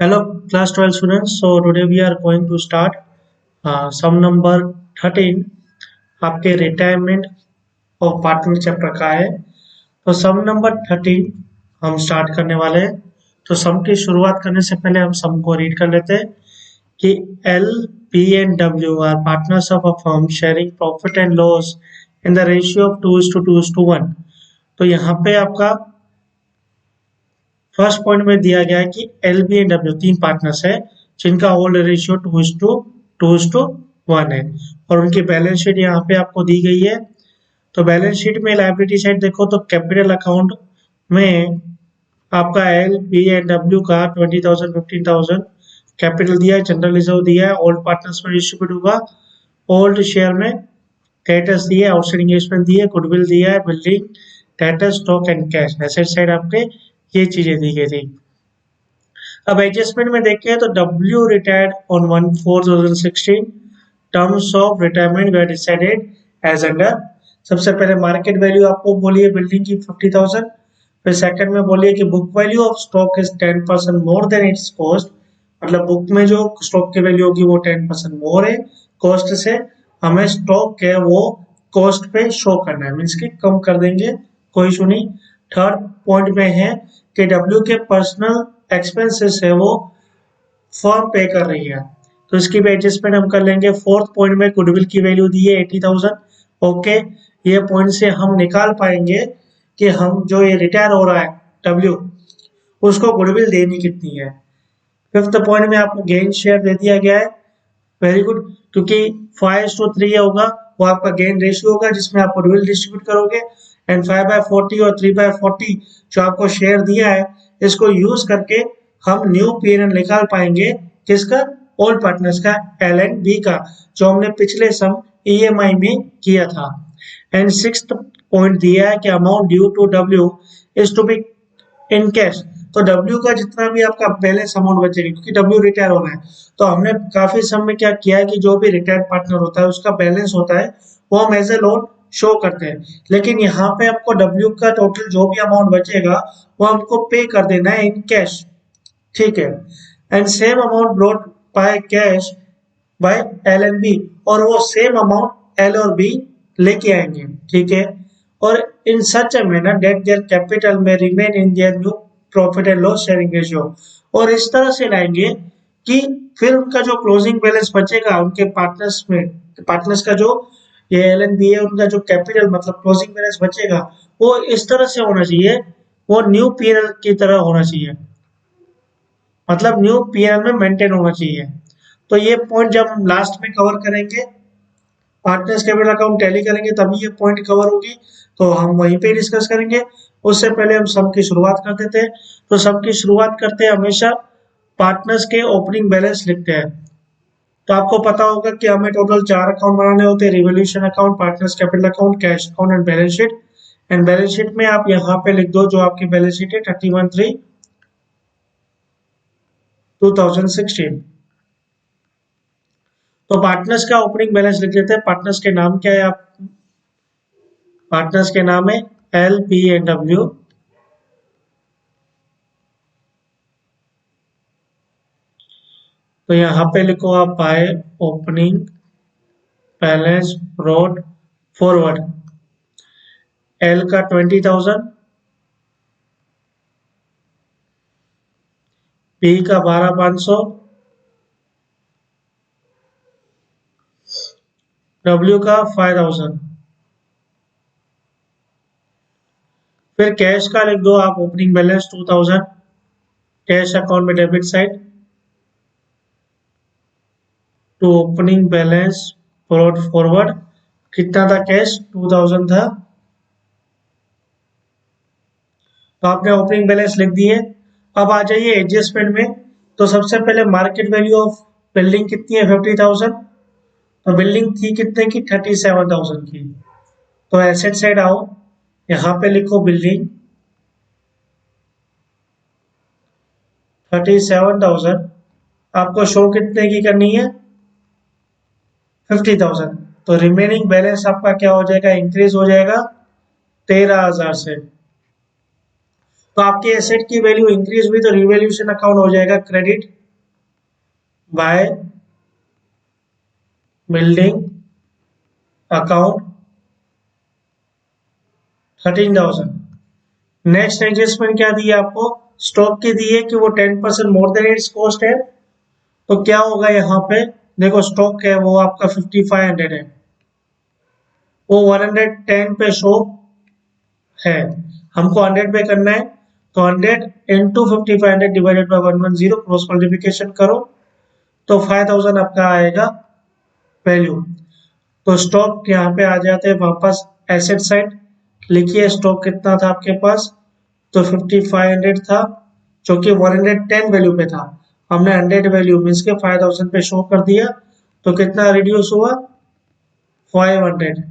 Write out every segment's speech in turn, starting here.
Hello, class 12 students. So today we are going to start sum number 13 आपके retirement और partner chapter का है। तो सम नंबर 13 हम स्टार्ट करने वाले हैं। तो सम की शुरुआत करने से पहले हम सम को रीड कर लेते हैं कि L, P and W are partners of a firm sharing profit and loss in the ratio of 2:2:1। तो यहाँ पे आपका फर्स्ट पॉइंट में दिया गया है कि एल बी एंड डब्ल्यू तीन पार्टनर्स है जिनका होल्ड रेशियो 2:1 है और उनकी बैलेंस शीट यहाँ पे आपको दी गई है। तो बैलेंस शीट में लायबिलिटी साइड देखो तो कैपिटल अकाउंट में आपका एल बी एंड डब्ल्यू का 20,000 15,000 कैपिटल दिया है, जनरल रिजर्व दिया है, ओल्ड पार्टनर्स में डिस्ट्रीब्यूट होगा। ओल्ड शेयर में क्रेडिटर्स दिए, आउटस्टैंडिंग इन्वेस्टमेंट दिए, गुडविल दिया है, building, creditors, stock and cash. Asset side आपके ये चीजें दी गई थी। अब एडजस्टमेंट में देखें तो W retired on 1/4/2016। Terms of retirement were decided as under. सबसे पहले मार्केट वैल्यू आपको बोलिए बिल्डिंग की 50,000। फिर सेकंड में बोलिए कि book value of stock is 10% more than it's cost. मतलब बुक में जो स्टॉक की वैल्यू होगी वो 10% मोर है कॉस्ट से। हमें स्टॉक है वो कॉस्ट पे शो करना है, मीन्स कि कम कर देंगे, कोई इशू नहीं। थर्ड पॉइंट में है कि डब्ल्यू के पर्सनल एक्सपेंसेस है वो फर्म पे कर रही है, तो इसकी भी एडजस्टमेंट हम कर लेंगे। फोर्थ पॉइंट में गुडविल की वैल्यू दी है 80,000। ओके, ये पॉइंट से हम निकाल पाएंगे कि हम जो ये रिटायर हो रहा है डब्ल्यू उसको गुडविल देनी कितनी है। फिफ्थ पॉइंट में आपको गेन शेयर दे दिया गया है। वेरी गुड, क्योंकि 5:3 होगा वो आपका गेन रेशियो होगा जिसमें आप गुडविल डिस्ट्रीब्यूट करोगे। एंड 5/40 और 3/40 जो आपको शेयर दिया है इसको यूज करके हम न्यू पीएनएल निकाल पाएंगे। किसका? ओल्ड पार्टनर्स का, एल एंड बी का, जो हमने पिछले सम ईएमआई में किया था। एंड सिक्स्थ पॉइंट दिया है कि amount due to W is to be in cash. तो डब्ल्यू का जितना भी आपका बैलेंस अमाउंट बचेगा, क्योंकि डब्ल्यू रिटायर हो रहा है, तो हमने काफी समय में क्या किया है कि जो भी रिटायर्ड पार्टनर होता है उसका बैलेंस होता है वो हम एज ए लोन शो करते हैं। लेकिन यहाँ पे आपको डब्ल्यू का टोटल जो भी अमाउंट बचेगा वो हमको पे कर देना है इन कैश, ठीक है। And same amount brought by cash by L and B, और वो सेम अमाउंट एल और बी लेके आएंगे, ठीक है। और in such a manner that their capital में remain in their new profit and loss sharing ratio, और इस तरह से लाएंगे कि फिर उनका जो क्लोजिंग बैलेंस बचेगा उनके पार्टनर्स में, पार्टनर्स का जो ये एल एंड बी है उनका जो कैपिटल मतलब क्लोजिंग बैलेंस बचेगा वो इस तरह से होना चाहिए, वो न्यू पीएनएल की तरह होना चाहिए, मतलब न्यू पीएनएल में मेंटेन होना चाहिए। तो ये पॉइंट जब हम लास्ट में कवर करेंगे, पार्टनर्स कैपिटल अकाउंट टैली करेंगे तभी ये पॉइंट कवर होगी, तो हम वहीं पे डिस्कस करेंगे। उससे पहले हम सम की शुरुआत कर देते हैं। तो सम की शुरुआत करते हैं हमेशा पार्टनर्स के ओपनिंग बैलेंस लिखते हैं। तो आपको पता होगा कि हमें टोटल 4 अकाउंट बनाने होते हैं, revolution account, partners capital account, cash account and balance sheet. And balance sheet में आप यहाँ पे लिख दो जो आपकी बैलेंस शीट है 31/3/2016। तो पार्टनर्स का ओपनिंग बैलेंस लिख लेते हैं। पार्टनर्स के नाम क्या है? आप पार्टनर्स के नाम है एल, पी एंड डब्ल्यू। तो यहाँ पे लिखो आप by opening balance brought forward. L का 20,000, पी का 12,500, डब्ल्यू का 5,000। फिर कैश का लिख दो आप ओपनिंग बैलेंस 2,000, कैश अकाउंट में debit side to opening balance brought forward. कितना था कैश? 2,000 था। तो आपने ओपनिंग बैलेंस लिख दिए। अब आ जाइए एडजस्टमेंट में। तो सबसे पहले मार्केट वैल्यू ऑफ बिल्डिंग कितनी है? 50,000। तो बिल्डिंग थी कितने की? 37,000 की। तो एसेट साइड आओ, यहाँ पे लिखो बिल्डिंग 37,000। आपको शो कितने की करनी है? 50,000। तो रिमेनिंग बैलेंस आपका क्या हो जाएगा? इंक्रीज हो जाएगा 13,000 से। तो आपके एसेट की वैल्यू इंक्रीज हुई तो रिवैल्यूएशन अकाउंट हो जाएगा credit by building account 13,000। Next adjustment क्या दी है आपको, स्टॉक की दी है कि वो 10% मोर देन इट्स कॉस्ट है। तो क्या होगा यहाँ पे, देखो स्टॉक है वो आपका 5500 है, वो 110 पे शो है, हमको 100 पे करना है। तो 100 into 5500 divided by 110, cross multiplication करो तो 5000 आपका आएगा वैल्यू। तो स्टॉक यहाँ पे आ जाते हैं वापस एसेट साइड, लिखिए स्टॉक कितना था आपके पास, तो 5500 था जो कि 110 वैल्यू पे था, हमने 100 वैल्यू मीन्स के 5000 पे शो कर दिया, तो कितना रिड्यूस हुआ 500।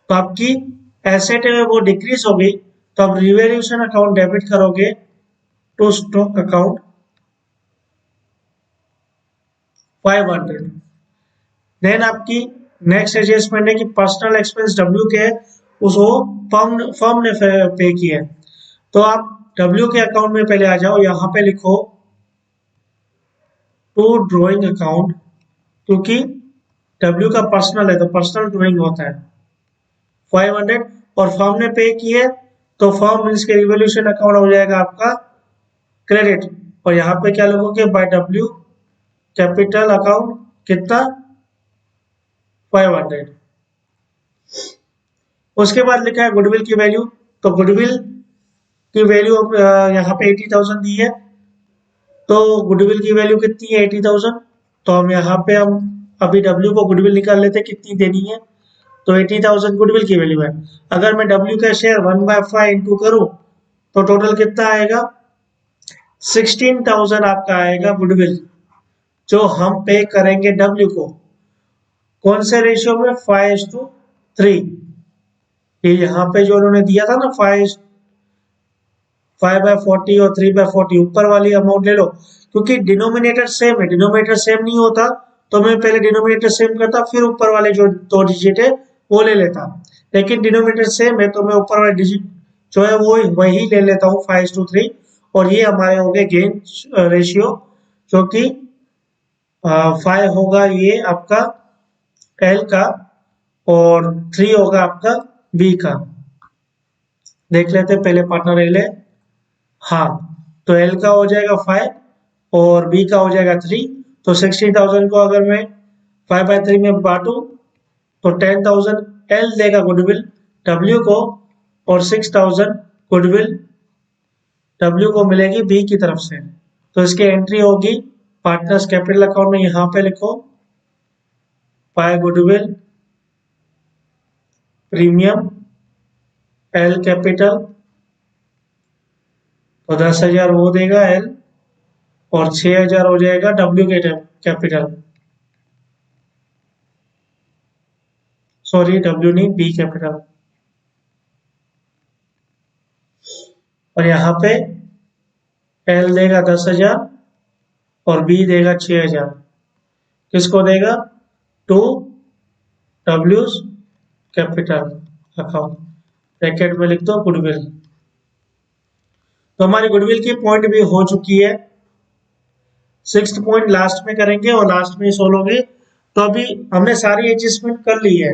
तो आपकी एसेट है वो डिक्रीज हो गई, तो आप रिवैल्यूएशन अकाउंट डेबिट करोगे टू स्टॉक अकाउंट 500। देन आपकी नेक्स्ट एडजस्टमेंट है कि पर्सनल एक्सपेंस डब्ल्यू के है, उसको फर्म ने पे किया है। तो आप डब्ल्यू के अकाउंट में पहले आ जाओ, यहाँ पे लिखो टू ड्रॉइंग अकाउंट, क्योंकि डब्ल्यू का पर्सनल है तो पर्सनल ड्रॉइंग होता है 500, और फर्म ने पे किए तो फर्म मीन्स के रिवोल्यूशन अकाउंट हो जाएगा आपका क्रेडिट, और यहाँ पे क्या लिखोगे बाय डब्ल्यू कैपिटल अकाउंट कितना 500। उसके बाद लिखा है गुडविल की वैल्यू, तो गुडविल की वैल्यू यहाँ पे 80,000 दी है, तो गुडविल की वैल्यू कितनी है 80,000। तो हम यहाँ पे हम अभी डब्ल्यू को गुडविल निकाल लेते हैं कितनी देनी है, तो 80,000 गुडविल की वैल्यू है। अगर मैं डब्ल्यू का शेयर 1/5 इंटू करूँ तो टोटल कितना आएगा 16,000 आपका आएगा गुडविल, जो हम पे करेंगे डब्ल्यू को, कौन से रेशियो में 5:3। ये यहाँ पे जो उन्होंने दिया था ना 5/40 और 3/40, ऊपर वाली अमाउंट ले लो, क्योंकि डिनोमिनेटर सेम है, डिनोमिनेटर सेम नहीं होता तो मैं पहले डिनोमिनेटर सेम करता फिर ऊपर वाले जो दो डिजिट है वो ले लेता, लेकिन डिनोमिनेटर सेम है तो मैं ऊपर वाले डिजिट जो है वो वही ले लेता हूँ 5:3, और ये हमारे हो गए गेन रेशियो, जो कि 5 होगा ये आपका एल का और 3 होगा आपका बी का। देख लेते हैं पहले पार्टनर एल है, हाँ, तो एल का हो जाएगा 5 और बी का हो जाएगा 3। तो 60,000 को अगर मैं 5/3 में बांटू तो 10,000 एल देगा गुडविल डब्ल्यू को, और 6,000 गुडविल डब्ल्यू को मिलेगी बी की तरफ से। तो इसकी एंट्री होगी पार्टनर्स कैपिटल अकाउंट में, यहाँ पे लिखो by goodwill premium L capital, तो 10,000 वो देगा एल और 6,000 हो जाएगा डब्ल्यू के कैपिटल, सॉरी डब्ल्यू नहीं बी कैपिटल। और यहाँ पे एल देगा 10,000 और बी देगा 6,000, किसको देगा टू डब्ल्यूज कैपिटल अकाउंट, ब्रैकेट में लिख दो गुडविल। तो हमारी गुडविल की पॉइंट भी हो चुकी है, 6th पॉइंट लास्ट में करेंगे और लास्ट में सोल्व होगी। तो अभी हमने सारी एडजस्टमेंट कर ली है,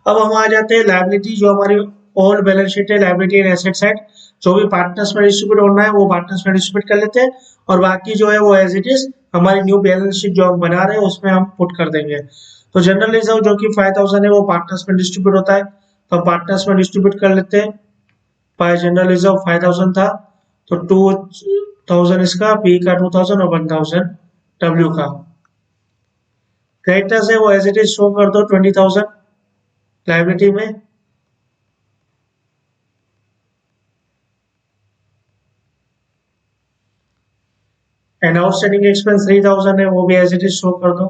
अब हम आ जाते हैं लायबिलिटी, जो हमारी ओल्ड बैलेंस शीट है लायबिलिटी एंड एसेट साइड, जो भी पार्टनर्स में डिस्ट्रीब्यूट होना है वो पार्टनर्स में डिस्ट्रीब्यूट कर लेते हैं, और बाकी जो है वो एज इट इज हमारी न्यू बैलेंस शीट जो हम बना रहे हैं उसमें हम पुट कर देंगे। तो जनरल रिजर्व जो कि 5,000 है वो पार्टनर्स में डिस्ट्रीब्यूट होता है, तो पार्टनर्स में डिस्ट्रीब्यूट कर लेते हैं। बाय जनरल रिजर्व 5,000 था तो 2,000 इसका, बी का 2,000 और 1,000 डब्ल्यू का। क्रेडिटर्स है वो एज इट इज शो कर दो 20,000 लायबिलिटी में, एंड आउटस्टैंडिंग एक्सपेंस 3,000 है वो भी एज इट इज शो कर दो।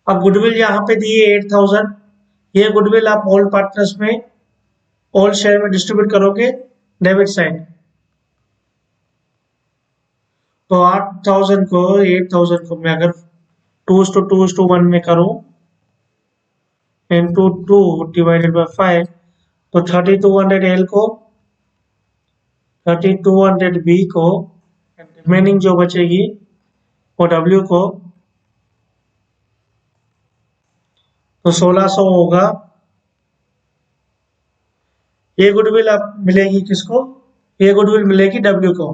अब गुडविल यहाँ पे दी है 8,000, ये गुडविल आप ऑल पार्टनर्स में ऑल शेयर में डिस्ट्रीब्यूट करोगे डेबिट साइड, तो 8,000 को 8,000 को मैं अगर 2:2:1 में करूं इंटू 2 डिवाइडेड बाई 5, तो 3200 एल को 3200 बी को रिमेनिंग जो बचेगी वो डब्ल्यू को, तो 1600 होगा। ये गुडविल अब मिलेगी किसको? ये गुडविल मिलेगी डब्ल्यू को।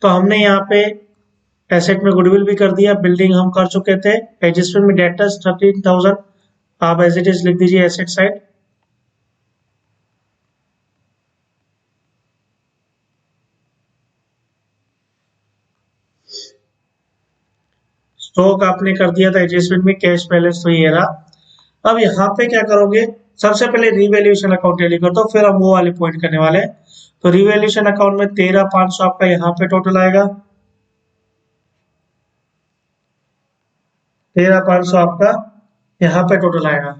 तो हमने यहाँ पे एसेट में गुडविल भी कर दिया, बिल्डिंग हम कर चुके थे। एडजस्टमेंट में डेटर्स 13,000 आप एज इट इज लिख दीजिए एसेट साइड। स्टॉक आपने कर दिया था एडजस्टमेंट में, कैश बैलेंस तो ये रहा। अब यहाँ पे क्या करोगे? सबसे पहले रिवैल्यूएशन अकाउंट टैली कर दो, फिर हम वो वाले पॉइंट करने वाले हैं। तो रिवैल्यूएशन अकाउंट में 13,500 आपका यहाँ पे टोटल आएगा, 13,500 आपका यहाँ पे टोटल आएगा।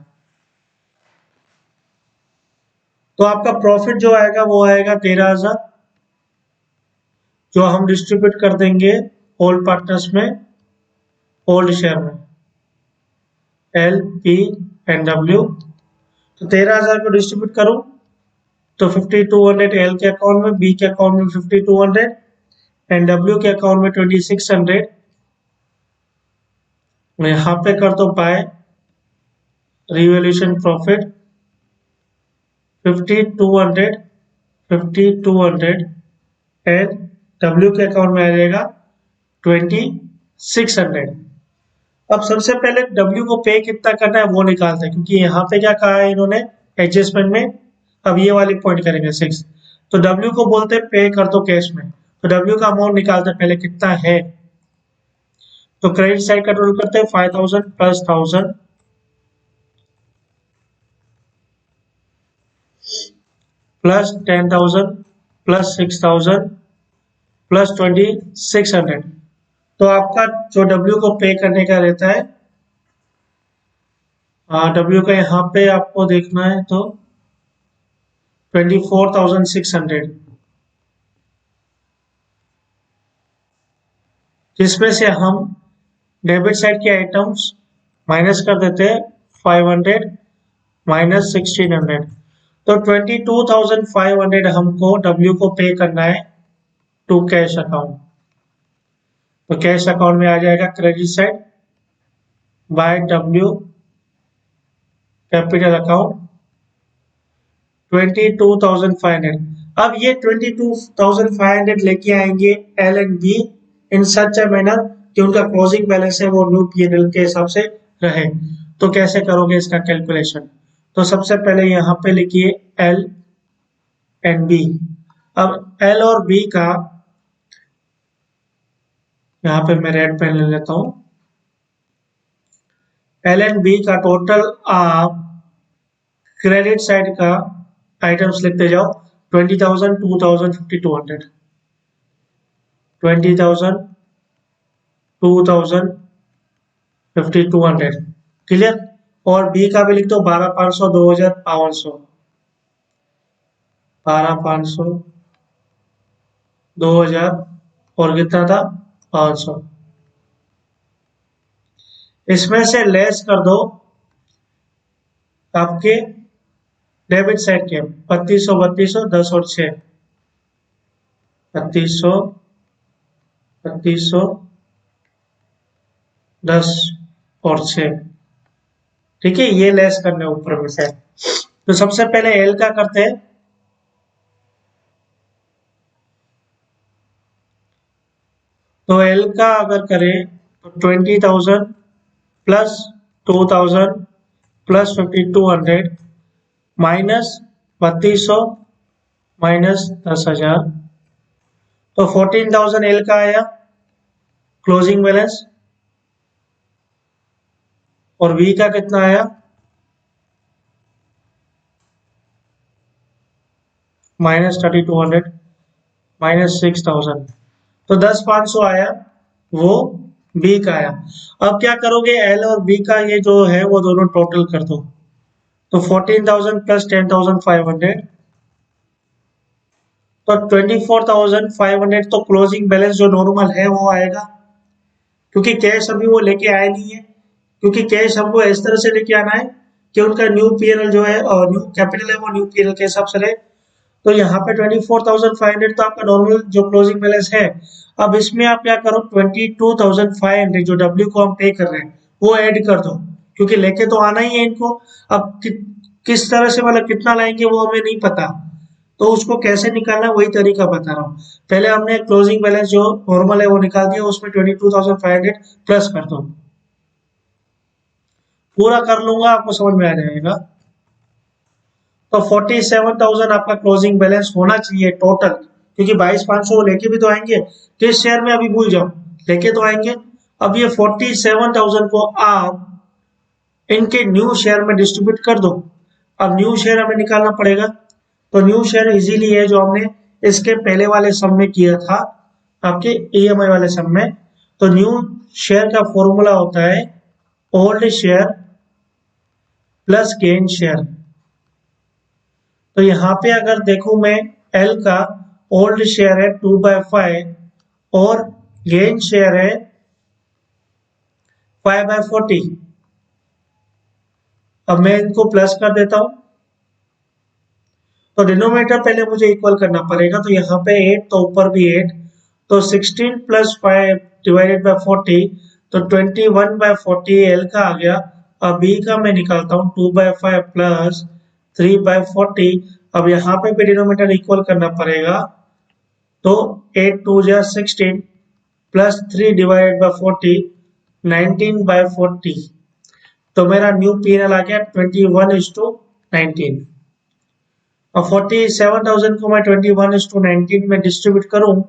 तो आपका प्रॉफिट जो आएगा वो आएगा 13,000, जो हम डिस्ट्रीब्यूट कर देंगे ओल्ड पार्टनर्स में, ओल्ड शेयर में, एल पी एंड डब्ल्यू। तो 13,000 को डिस्ट्रीब्यूट करूं तो 5200 एल के अकाउंट में, बी के अकाउंट में 5200 एंड डब्ल्यू के अकाउंट में 2600। मैं यहाँ पे कर दो by revaluation profit 5200 and W के अकाउंट में आ जाएगा 2600। अब सबसे पहले डब्ल्यू को पे कितना करना है वो निकालते हैं, क्योंकि यहाँ पे क्या कहा है इन्होंने एडजस्टमेंट में। अब ये वाली पॉइंट करेंगे 6, तो डब्ल्यू को बोलते हैं पे कर दो कैश में। तो डब्ल्यू का अमाउंट निकालते हैं पहले कितना है। तो क्रेडिट साइड का टोटल करते हैं 5,000 प्लस 1,000 प्लस 10,000 प्लस 6,000 प्लस 2,600। तो आपका जो डब्ल्यू को पे करने का रहता है, डब्ल्यू का यहाँ पे आपको देखना है तो 24,600, जिसमें से हम डेबिट साइड के आइटम्स माइनस कर देते हैं 500 माइनस 1,600। तो 22,500 हमको डब्ल्यू को पे करना है टू कैश अकाउंट। तो कैश अकाउंट में आ जाएगा credit side by W capital account 22,500। अब ये 22,500 लेके आएंगे L and be in such a manner कि उनका क्लोजिंग बैलेंस है वो न्यू पीएनएल के हिसाब से रहे। तो कैसे करोगे इसका कैलकुलेशन? तो सबसे पहले यहाँ पे लिखिए एल एंड बी। अब एल और बी का, यहाँ पे मैं रेड पेन ले लेता हूं, एल एंड बी का टोटल आप क्रेडिट साइड का आइटम्स लिखते जाओ 20,000 2,000 5,200 20,000 2,000 5,200 क्लियर। और बी का भी लिख दो 12,500 2,500 12,500 2,000 और कितना था 500। इसमें से लेस कर दो आपके डेबिट साइड के 3,200 3,200 10 और 6 3,200 3,200 10 और 6। ठीक है, ये लेस करने ऊपर में से। तो सबसे पहले एल का करते हैं। तो एल का अगर करें तो 20,000 प्लस 2,000 प्लस 5,200 माइनस 3,200 माइनस 10,000, तो 14,000 एल का आया क्लोजिंग बैलेंस। और वी का कितना आया माइनस 3,200 माइनस 6,000, तो 10,500 आया, वो बी का आया। अब क्या करोगे, एल और बी का ये जो है वो दोनों टोटल कर दो। तो 14,000 प्लस 10,500 तो 24,500, तो क्लोजिंग बैलेंस जो नॉर्मल है वो आएगा, क्योंकि कैश अभी वो लेके आए नहीं है। क्योंकि कैश हमको इस तरह से लेके आना है कि उनका न्यू पीएनएल जो है और न्यू कैपिटल है वो न्यू पीएनएल के हिसाब से रहे। तो यहाँ पे 24,500 तो आपका नॉर्मल जो क्लोजिंग बैलेंस है। अब इसमें आप क्या करो, 22,500 जो डब्ल्यू को हम पे कर रहे हैं वो ऐड कर दो, क्योंकि लेके तो आना ही है इनको। अब किस तरह से मतलब कितना लाएंगे वो हमें नहीं पता, तो उसको कैसे निकालना वही तरीका बता रहा हूँ। पहले हमने क्लोजिंग बैलेंस जो नॉर्मल है वो निकाल दिया, उसमें 22,500 प्लस कर दो। पूरा कर लूंगा आपको समझ में आ जाएगा। तो 47,000 आपका क्लोजिंग बैलेंस होना चाहिए टोटल, क्योंकि 22,500 लेके भी तो आएंगे। किस शेयर में अभी भूल जाओ, लेके तो आएंगे। अब ये 47,000 को आप इनके न्यू शेयर में डिस्ट्रीब्यूट कर दो। अब न्यू शेयर हमें निकालना पड़ेगा, तो न्यू शेयर इजीली है जो हमने इसके पहले वाले सम में किया था, आपके ईएमआई वाले सम में। तो न्यू शेयर का फॉर्मूला होता है old share plus gain share. तो यहाँ पे अगर देखूं मैं, एल का ओल्ड शेयर है 2/5 और गेन शेयर है 5/40। अब मैं इनको प्लस कर देता हूं, तो डिनोमिनेटर पहले मुझे इक्वल करना पड़ेगा। तो यहाँ पे 8 तो ऊपर भी 8, तो 16 + 5 डिवाइडेड बाय 40, तो 21/40 एल का आ गया। अब बी का मैं निकालता हूँ 2/5 प्लस 3/40। अब यहाँ पे भी डिनोमिनेटर इक्वल करना पड़ेगा, तो 8 2 जा 16 प्लस 3 डिवाइडेड बाय 40 19/40। तो मेरा न्यू पीएनएल आ गया 21:19। और 47,000 को मैं 21:19 में डिस्ट्रीब्यूट करूं,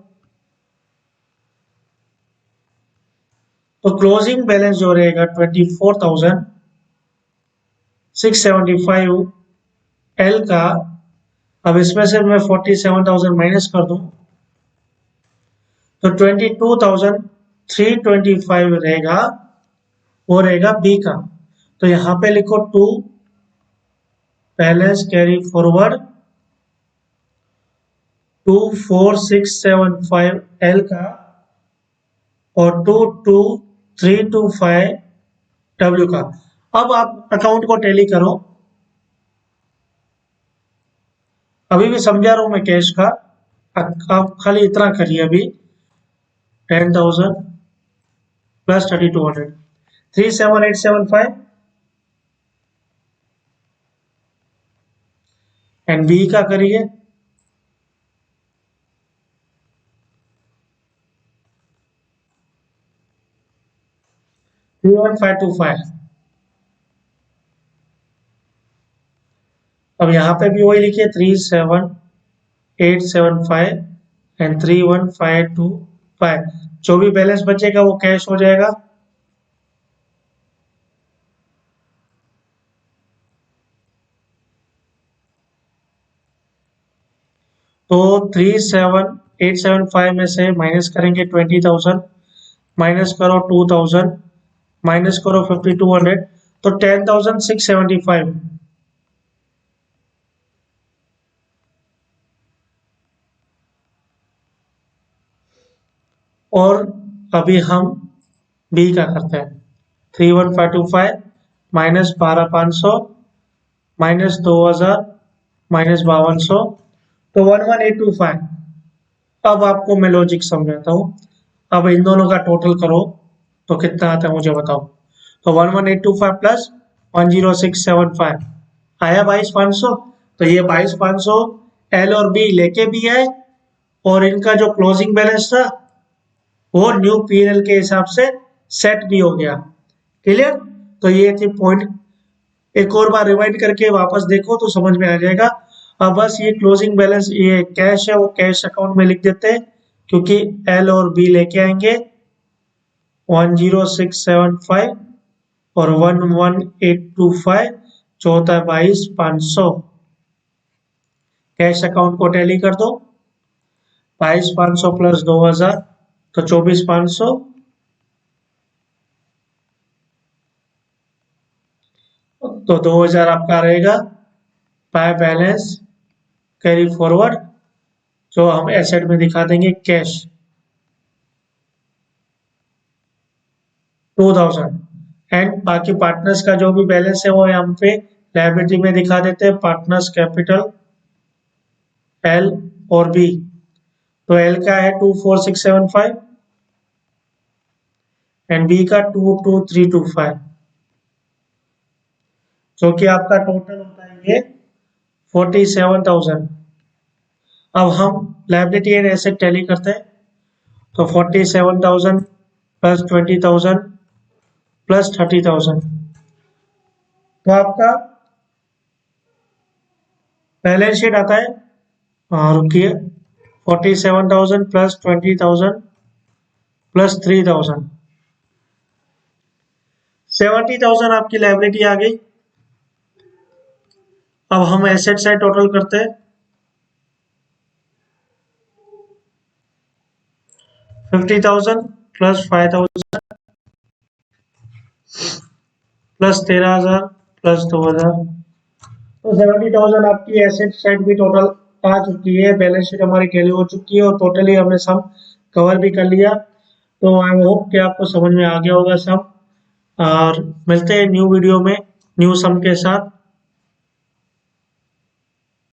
तो क्लोजिंग बैलेंस जो रहेगा 24,675 एल का। अब इसमें से मैं 47,000 माइनस कर दूं, तो 22,325 रहेगा, वो रहेगा बी का। तो यहाँ पे लिखो 2 बैलेंस कैरी फॉरवर्ड 24,675 एल का और 22,325 डब्ल्यू का। अब आप अकाउंट को टैली करो, अभी भी समझा रहा हूं मैं कैश का, आप खाली इतना करिए अभी। 10,000 प्लस 3,200 3,7,875 एंड बी का करिए 3,1,525। अब यहाँ पे भी वही लिखिए 3,7,875 एंड 3,1,525। जो भी बैलेंस बचेगा वो कैश हो जाएगा। तो 3,7,875 में से माइनस करेंगे 20,000, माइनस करो 2,000, माइनस करो 5,200, तो 10,675। और अभी हम बी का करते हैं। 3,1,525 माइनस 12,500 माइनस 2,000 माइनस 5,200, तो 11,825। अब आपको मैं लॉजिक समझाता हूँ। अब इन दोनों का टोटल करो तो कितना आता है मुझे बताओ। तो 11,825 प्लस 10675 आया 22,500। तो ये 22,500 एल और बी लेके भी है, और इनका जो क्लोजिंग बैलेंस था वो न्यू पीएनएल के हिसाब से सेट भी हो गया। क्लियर? तो ये थी पॉइंट। एक और बार रिवाइंड करके वापस देखो तो समझ में आ जाएगा। अब बस ये क्लोजिंग बैलेंस, ये कैश है, वो कैश अकाउंट में लिख देते हैं, क्योंकि एल और बी लेके आएंगे 10675 और 11825, जो होता है 22,500। कैश अकाउंट को टैली कर दो, 22,500 प्लस 2,000 तो 24,500, तो 2,000 आपका रहेगा बाय बैलेंस कैरी फॉरवर्ड, जो हम एसेट में दिखा देंगे कैश 2,000। एंड बाकी पार्टनर्स का जो भी बैलेंस है वो यहाँ पे लायबिलिटी में दिखा देते हैं पार्टनर्स कैपिटल एल और बी। तो एल का है 24675 एंड बी का 22325, जो कि आपका टोटल होता है ये 47,000। अब हम लायबिलिटी एंड एसेट टैली करते हैं। तो 47,000 प्लस 20,000 प्लस 30,000, तो आपका बैलेंस शीट आता है, रुकिए, 47,000 प्लस 20,000 प्लस 3,000, 70,000 आपकी लायबिलिटी आ गई। अब हम एसेट साइड टोटल करते हैं। 50,000 प्लस 5,000 प्लस 13,000 प्लस 2,000, तो 70,000 आपकी एसेट साइड भी टोटल आ चुकी है। बैलेंस शीट हमारी टैली हो चुकी है और टोटली हमने सम कवर भी कर लिया। तो आई होप कि आपको समझ में आ गया होगा सब, और मिलते हैं न्यू वीडियो में न्यू सम के साथ।